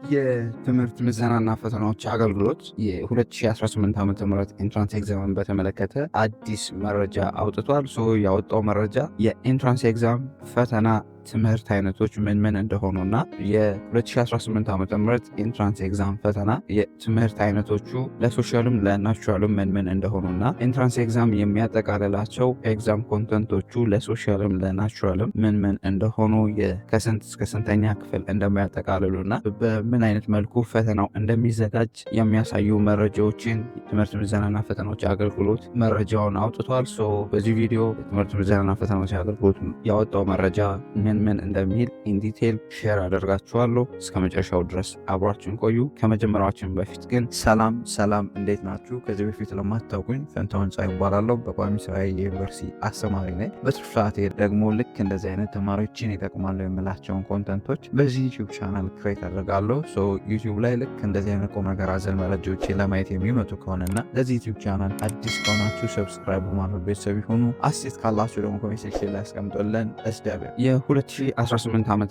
የትምህርት ምዘናና ፈተናዎች አገልግሎት የ2018 ዓ.ም ኤንትራንስ ኤግዛምን በተመለከተ አዲስ መረጃ አውጥቷል። ያወጣው መረጃ የኤንትራንስ ኤግዛም ፈተና ትምህርት አይነቶች ምን እንደሆኑና የ2018 ዓ.ም ኤንትራንስ ኤግዛም ፈተና የትምህርት አይነቶቹ ለሶሻልም ለናቹራልም ምን እንደሆኑና ኤንትራንስ ኤግዛም የሚያጠቃልላቸው ኤግዛም ኮንተንቶቹ ለሶሻልም ለናቹራልም ምን እንደሆኑ ከስንት እስከ ስንተኛ ክፍል እንደሚያጠቃልሉና በምን አይነት መልኩ ፈተናው እንደሚዘጋጅ የሚያሳዩ መረጃዎችን የትምህርት ምዘናና ፈተናዎች አገልግሎት መረጃውን አውጥቷል። በዚህ ቪዲዮ የትምህርት ምዘናና ፈተናዎች አገልግሎት ያወጣው መረጃ ምን እንደሚል ኢንዲቴል ሼር አደርጋችኋለሁ። እስከ መጨረሻው ድረስ አብራችን ቆዩ። ከመጀመሪያችን በፊት ግን ሰላም እንዴት ናችሁ? ከዚህ በፊት ለማታውቁኝ ፈንታውን ጻይ ይባላለሁ። በቋሚ ስራዬ የዩኒቨርሲቲ አስተማሪ ነኝ። በትርፍ ሰዓቴ ደግሞ ልክ እንደዚህ አይነት ተማሪዎችን ይጠቅማሉ የምላቸውን ኮንተንቶች በዚህ ዩቲዩብ ቻናል ክሬት አደርጋለሁ። ዩቲዩብ ላይ ልክ እንደዚህ አይነት ቁም ነገር አዘል መረጃዎችን ለማየት የሚመጡ ከሆነና ለዚህ ዩቲዩብ ቻናል አዲስ ከሆናችሁ ሰብስክራይብ በማድረግ ቤተሰብ ይሁኑ። አስተያየት ካላችሁ ደግሞ ኮሜንት ሴክሽን ላይ አስቀምጡልን። የ2018 ዓ.ም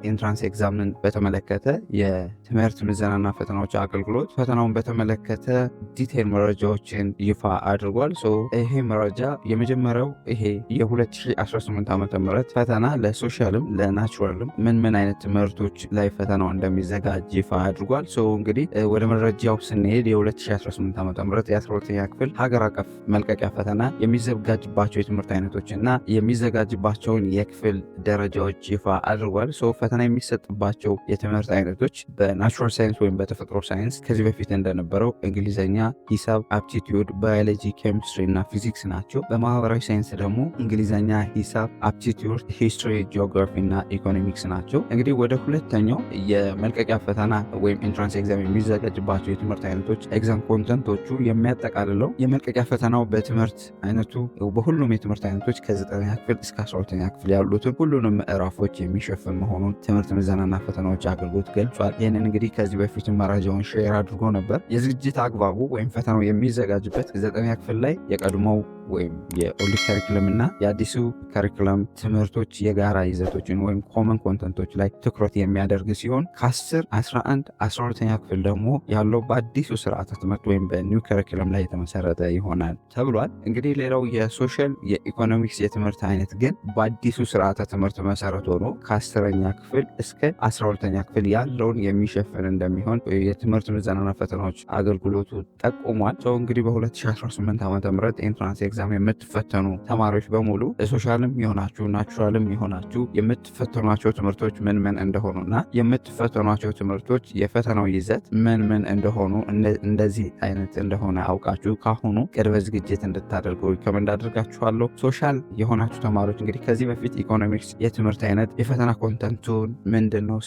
ኤንትራንስ ኤግዛምን በተመለከተ የትምህርት ምዘናና ፈተናዎች አገልግሎት ፈተናውን በተመለከተ ዲቴል መረጃዎችን ይፋ አድርጓል። ይሄ መረጃ የመጀመሪያው ይሄ የ2018 ዓ.ም ፈተና ለሶሻልም ለናቹራልም ምን አይነት ትምህርቶች ላይ ፈተናው እንደሚዘጋጅ ይፋ አድርጓል። እንግዲህ ወደ መረጃው ስንሄድ የ2018 ዓ.ም የ12ኛ ክፍል ሀገር አቀፍ መልቀቂያ ፈተና የሚዘጋጅባቸው የትምህርት አይነቶች እና የሚዘጋጅባቸውን የክፍል ደረጃዎች ይፋ አድርጓል። ፈተና የሚሰጥባቸው የትምህርት አይነቶች በናቹራል ሳይንስ ወይም በተፈጥሮ ሳይንስ ከዚህ በፊት እንደነበረው እንግሊዝኛ፣ ሂሳብ፣ አፕቲቲዩድ፣ ባዮሎጂ፣ ኬሚስትሪ እና ፊዚክስ ናቸው። በማህበራዊ ሳይንስ ደግሞ እንግሊዝኛ፣ ሂሳብ፣ አፕቲቲዩድ፣ ሂስትሪ፣ ጂኦግራፊ እና ኢኮኖሚክስ ናቸው። እንግዲህ ወደ ሁለተኛው የመልቀቂያ ፈተና ወይም ኤንትራንስ ኤግዛም የሚዘጋጅባቸው የትምህርት አይነቶች ኤግዛም ኮንተንቶቹ የሚያጠቃልለው የመልቀቂያ ፈተናው በትምህርት አይነቱ በሁሉም የትምህርት አይነቶች ከ9ኛ ክፍል እስከ 12ኛ ክፍል ያሉትን ሁሉንም ምዕራፎች የሚሸፍን መሆኑን ትምህርት ምዘናና ፈተናዎች አገልግሎት ገልጿል። ይህንን እንግዲህ ከዚህ በፊት መረጃውን ሼር አድርጎ ነበር። የዝግጅት አግባቡ ወይም ፈተናው የሚዘጋጅበት 9ኛ ክፍል ላይ የቀድሞው ወይም የኦልድ ካሪኩለም እና የአዲሱ ካሪኩለም ትምህርቶች የጋራ ይዘቶችን ወይም ኮመን ኮንተንቶች ላይ ትኩረት የሚያደርግ ሲሆን ከ10፣ 11፣ 12ኛ ክፍል ደግሞ ያለው በአዲሱ ስርዓተ ትምህርት ወይም በኒው ካሪኩለም ላይ የተመሰረተ ይሆናል ተብሏል። እንግዲህ ሌላው የሶሻል የኢኮኖሚክስ የትምህርት አይነት ግን በአዲሱ ስርዓተ ትምህርት መሰረት ሆኖ ከ10ኛ ክፍል እስከ 12ኛ ክፍል ያለውን የሚሸፍን እንደሚሆን የትምህርት ምዘናና ፈተናዎች አገልግሎቱ ጠቁሟል። እንግዲህ በ2018 ዓ.ም ኤንትራንስ ኤግዛም የምትፈተኑ ተማሪዎች በሙሉ ሶሻልም የሆናችሁ ናቹራልም የሆናችሁ የምትፈተኗቸው ትምህርቶች ምን እንደሆኑና የምትፈተኗቸው ትምህርቶች የፈተናው ይዘት ምን እንደሆኑ እንደዚህ አይነት እንደሆነ አውቃችሁ ካሁኑ ቅድመ ዝግጅት እንድታደርጉ ሪኮመንድ አድርጋችኋለሁ። ሶሻል የሆናችሁ ተማሪዎች እንግዲህ ከዚህ በፊት ኢኮኖሚክስ የትምህርት አይነት የፈተና ኮንተንቱን ምንድን ነው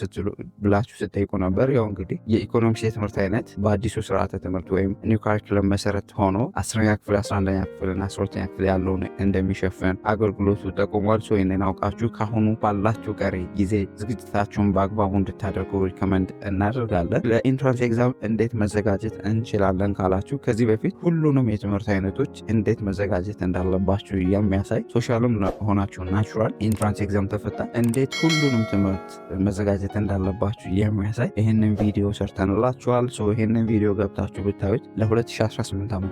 ብላችሁ ስጠይቁ ነበር። ያው እንግዲህ የኢኮኖሚክስ የትምህርት አይነት በአዲሱ ስርዓተ ትምህርት ወይም ኒው ካሪኩለም መሰረት ሆኖ 10ኛ ክፍል 11ኛ ክፍል እና 12ኛ ክፍል ያለውን እንደሚሸፍን አገልግሎቱ ጠቁሟል። ይህንን አውቃችሁ ካሁኑ ባላችሁ ቀሪ ጊዜ ዝግጅታችሁን በአግባቡ እንድታደርጉ ሪኮመንድ እናደርጋለን። ለኢንትራንስ ኤግዛም እንዴት መዘጋጀት እንችላለን ካላችሁ ከዚህ በፊት ሁሉንም የትምህርት አይነቶች እንዴት መዘጋጀት እንዳለባችሁ የሚያሳይ ሶሻልም ሆናችሁ ናቹራል ኢንትራንስ ኤግዛም ተፈታ እንዴት ሁሉንም ትምህርት መዘጋጀት እንዳለባችሁ የሚያሳይ ይህንን ቪዲዮ ሰርተንላችኋል። ይህንን ቪዲዮ ገብታችሁ ብታዩት ለ2018 ዓ.ም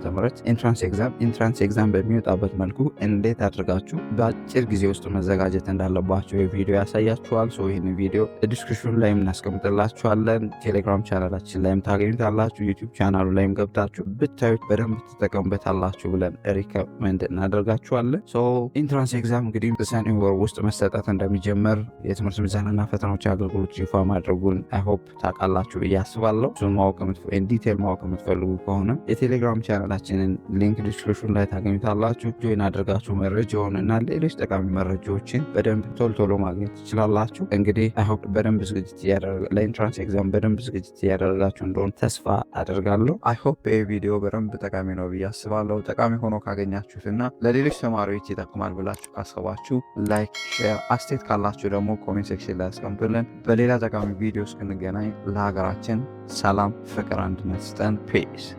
ኢንትራንስ ኤግዛም በሚወጣበት መልኩ እንዴት አድርጋችሁ በአጭር ጊዜ ውስጥ መዘጋጀት እንዳለባችሁ የቪዲዮ ያሳያችኋል። ይህንን ቪዲዮ ዲስክሪፕሽን ላይም እናስቀምጥላችኋለን። ቴሌግራም ቻናላችን ላይም ታገኙታላችሁ። ዩቲዩብ ቻናሉ ላይም ገብታችሁ ብታዩት በደንብ ትጠቀሙበታላችሁ ብለን ሪኮመንድ እናደርጋችኋለን። ኢንትራንስ ኤግዛም እንግዲህ በሰኔ ወር ውስጥ መሰጠት እንደሚጀምር የትምህርት ምዘናና ፈተናዎች አገልግሎት ይፋ ማድረጉን አይሆፕ ታውቃላችሁ ብዬ አስባለሁ። እሱን ዲቴል ማወቅ የምትፈልጉ ከሆነ የቴሌግራም ቻናላችንን ሊንክ ዲስክሪፕሽን ላይ ታገኙታላችሁ። ጆይን አድርጋችሁ መረጃውን እና ሌሎች ጠቃሚ መረጃዎችን በደንብ ቶሎ ማግኘት ትችላላችሁ። እንግዲህ አይሆፕ በደንብ ዝግጅት ለኢንትራንስ ኤግዛም በደንብ ዝግጅት እያደረጋችሁ እንደሆነ ተስፋ አደርጋለሁ። አይሆፕ ይህ ቪዲዮ በደንብ ጠቃሚ ነው ብዬ አስባለሁ። ጠቃሚ ሆኖ ካገኛችሁትና ለሌሎች ተማሪዎች ይጠቅማል ብላችሁ ካሰባችሁ ላይክ፣ ሼር፣ አስተያየት ካላችሁ ደግሞ ኮሜንት ሴክሽን ላይ አስቀምጡልን። በሌላ ጠቃሚ ቪዲዮ እስክንገናኝ ለሀገራችን ሰላም፣ ፍቅር፣ አንድነት ስጠን። ፒስ